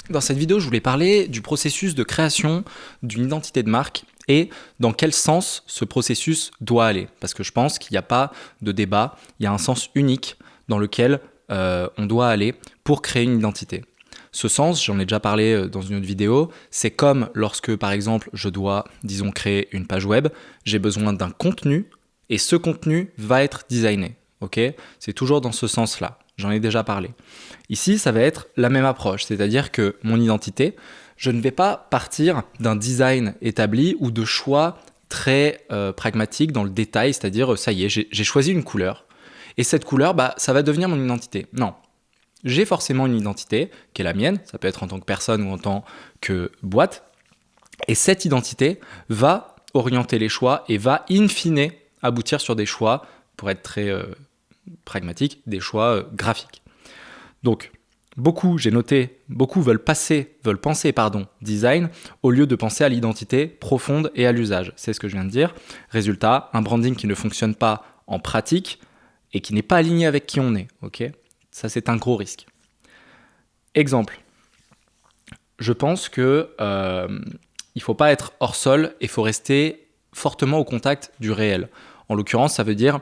Dans cette vidéo, je voulais parler du processus de création d'une identité de marque et dans quel sens ce processus doit aller. Parce que je pense qu'il n'y a pas de débat, il y a un sens unique dans lequel on doit aller pour créer une identité. Ce sens, j'en ai déjà parlé dans une autre vidéo, c'est comme lorsque par exemple je dois, disons, créer une page web, j'ai besoin d'un contenu et ce contenu va être designé. Okay ? C'est toujours dans ce sens-là. J'en ai déjà parlé. Ici, ça va être la même approche, c'est-à-dire que mon identité, je ne vais pas partir d'un design établi ou de choix très pragmatiques dans le détail, c'est-à-dire ça y est, j'ai choisi une couleur et cette couleur, ça va devenir mon identité. Non, j'ai forcément une identité qui est la mienne, ça peut être en tant que personne ou en tant que boîte, et cette identité va orienter les choix et va in fine aboutir sur des choix, pour être très pragmatique, des choix graphiques. Donc, beaucoup veulent penser design au lieu de penser à l'identité profonde et à l'usage. C'est ce que je viens de dire. Résultat, un branding qui ne fonctionne pas en pratique et qui n'est pas aligné avec qui on est. Okay ? Ça, c'est un gros risque. Exemple. Je pense que il ne faut pas être hors sol et il faut rester fortement au contact du réel. En l'occurrence, ça veut dire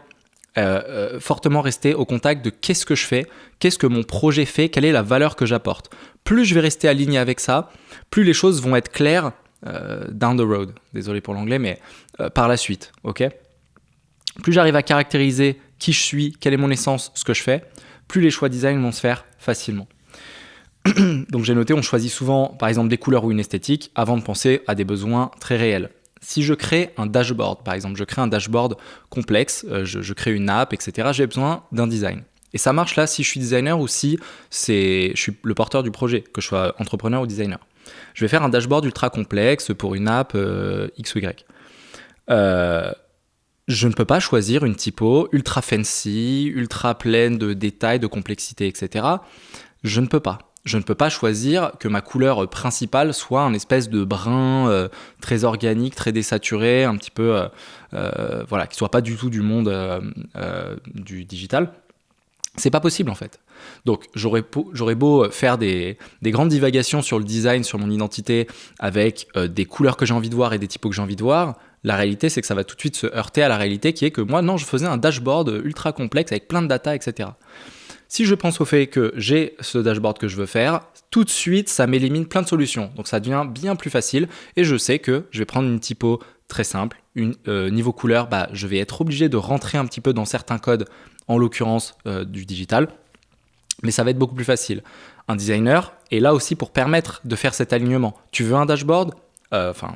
fortement rester au contact de qu'est-ce que je fais, qu'est-ce que mon projet fait, quelle est la valeur que j'apporte. Plus je vais rester aligné avec ça, plus les choses vont être claires down the road. Désolé pour l'anglais, mais par la suite. Okay ? Plus j'arrive à caractériser qui je suis, quelle est mon essence, ce que je fais, plus les choix design vont se faire facilement. Donc j'ai noté, on choisit souvent par exemple des couleurs ou une esthétique avant de penser à des besoins très réels. Si je crée un dashboard, par exemple, je crée un dashboard complexe, je crée une app, etc., j'ai besoin d'un design. Et ça marche là si je suis designer ou si je suis le porteur du projet, que je sois entrepreneur ou designer. Je vais faire un dashboard ultra complexe pour une app X ou Y. Je ne peux pas choisir une typo ultra fancy, ultra pleine de détails, de complexité, etc. Je ne peux pas. Je ne peux pas choisir que ma couleur principale soit un espèce de brun très organique, très désaturé, un petit peu, qui soit pas du tout du monde du digital. C'est pas possible en fait. Donc j'aurais beau faire des grandes divagations sur le design, sur mon identité, avec des couleurs que j'ai envie de voir et des typos que j'ai envie de voir. La réalité, c'est que ça va tout de suite se heurter à la réalité qui est que moi, non, je faisais un dashboard ultra complexe avec plein de data, etc. Si je pense au fait que j'ai ce dashboard que je veux faire, tout de suite, ça m'élimine plein de solutions. Donc ça devient bien plus facile et je sais que je vais prendre une typo très simple. Niveau couleur, je vais être obligé de rentrer un petit peu dans certains codes, en l'occurrence du digital, mais ça va être beaucoup plus facile. Un designer est là aussi pour permettre de faire cet alignement. Tu veux un dashboard ?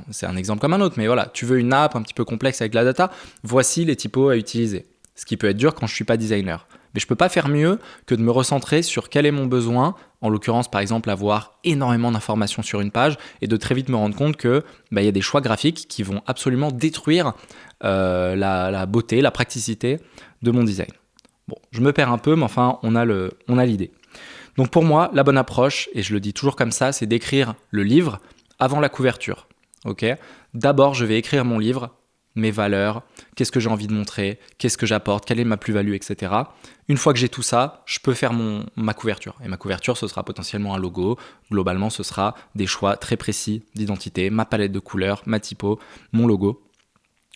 C'est un exemple comme un autre, mais voilà, tu veux une app un petit peu complexe avec la data, voici les typos à utiliser. Ce qui peut être dur quand je ne suis pas designer. Mais je ne peux pas faire mieux que de me recentrer sur quel est mon besoin, en l'occurrence par exemple avoir énormément d'informations sur une page et de très vite me rendre compte qu'il y a des choix graphiques qui vont absolument détruire la beauté, la praticité de mon design. Bon, je me perds un peu, mais enfin on a l'idée. Donc pour moi, la bonne approche, et je le dis toujours comme ça, c'est d'écrire le livre avant la couverture. Okay ? D'abord, je vais écrire mon livre, mes valeurs, qu'est-ce que j'ai envie de montrer, qu'est-ce que j'apporte, quelle est ma plus-value, etc. Une fois que j'ai tout ça, je peux faire ma couverture. Et ma couverture, ce sera potentiellement un logo. Globalement, ce sera des choix très précis d'identité, ma palette de couleurs, ma typo, mon logo.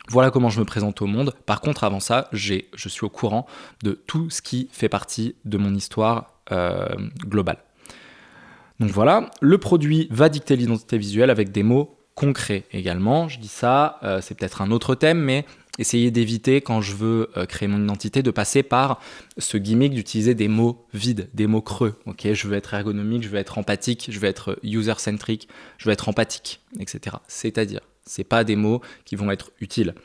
Voilà comment je me présente au monde. Par contre, avant ça, je suis au courant de tout ce qui fait partie de mon histoire globale. Donc voilà, le produit va dicter l'identité visuelle avec des mots concret également. Je dis ça, c'est peut-être un autre thème, mais essayez d'éviter, quand je veux créer mon identité, de passer par ce gimmick d'utiliser des mots vides, des mots creux. Okay ? Je veux être ergonomique, je veux être empathique, je veux être user-centric, je veux être empathique, etc. C'est-à-dire, c'est pas des mots qui vont être utiles.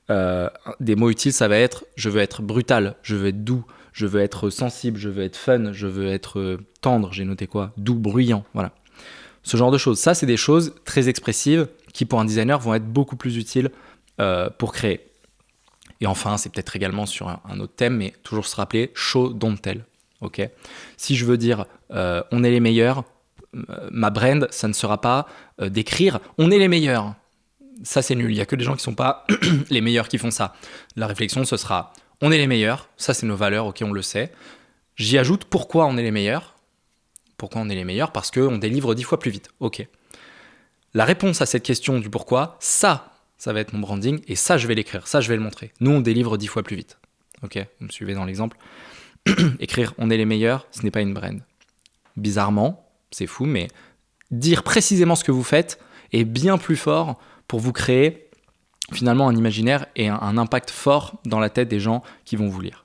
Des mots utiles, ça va être je veux être brutal, je veux être doux, je veux être sensible, je veux être fun, je veux être tendre, j'ai noté quoi ? Doux, bruyant, voilà. Ce genre de choses. Ça, c'est des choses très expressives qui, pour un designer, vont être beaucoup plus utiles pour créer. Et enfin, c'est peut-être également sur un autre thème, mais toujours se rappeler show, don't tell. Okay ? Si je veux dire on est les meilleurs, ma brand, ça ne sera pas d'écrire on est les meilleurs. Ça, c'est nul. Il n'y a que des gens qui ne sont pas les meilleurs qui font ça. La réflexion, ce sera on est les meilleurs. Ça, c'est nos valeurs. Ok, on le sait. J'y ajoute pourquoi on est les meilleurs. Pourquoi on est les meilleurs? Parce qu'on délivre 10 fois plus vite. Ok. La réponse à cette question du pourquoi, ça va être mon branding et ça, je vais l'écrire, ça, je vais le montrer. Nous, on délivre 10 fois plus vite. Ok, vous me suivez dans l'exemple. Écrire on est les meilleurs, ce n'est pas une brand. Bizarrement, c'est fou, mais dire précisément ce que vous faites est bien plus fort pour vous créer finalement un imaginaire et un impact fort dans la tête des gens qui vont vous lire.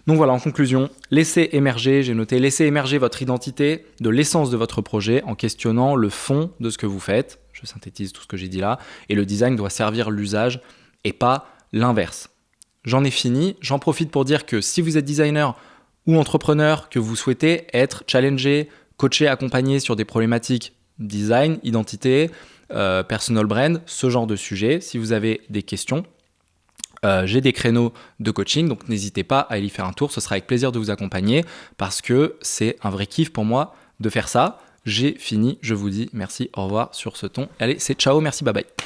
Donc voilà, en conclusion, laissez émerger, j'ai noté, laissez émerger votre identité de l'essence de votre projet en questionnant le fond de ce que vous faites. Je synthétise tout ce que j'ai dit là. Et le design doit servir l'usage et pas l'inverse. J'en ai fini. J'en profite pour dire que si vous êtes designer ou entrepreneur, que vous souhaitez être challengé, coaché, accompagné sur des problématiques design, identité, personal brand, ce genre de sujet, si vous avez des questions, j'ai des créneaux de coaching, donc n'hésitez pas à aller y faire un tour, ce sera avec plaisir de vous accompagner parce que c'est un vrai kiff pour moi de faire ça. J'ai fini, je vous dis merci, au revoir sur ce ton. Allez, c'est ciao, merci, bye bye.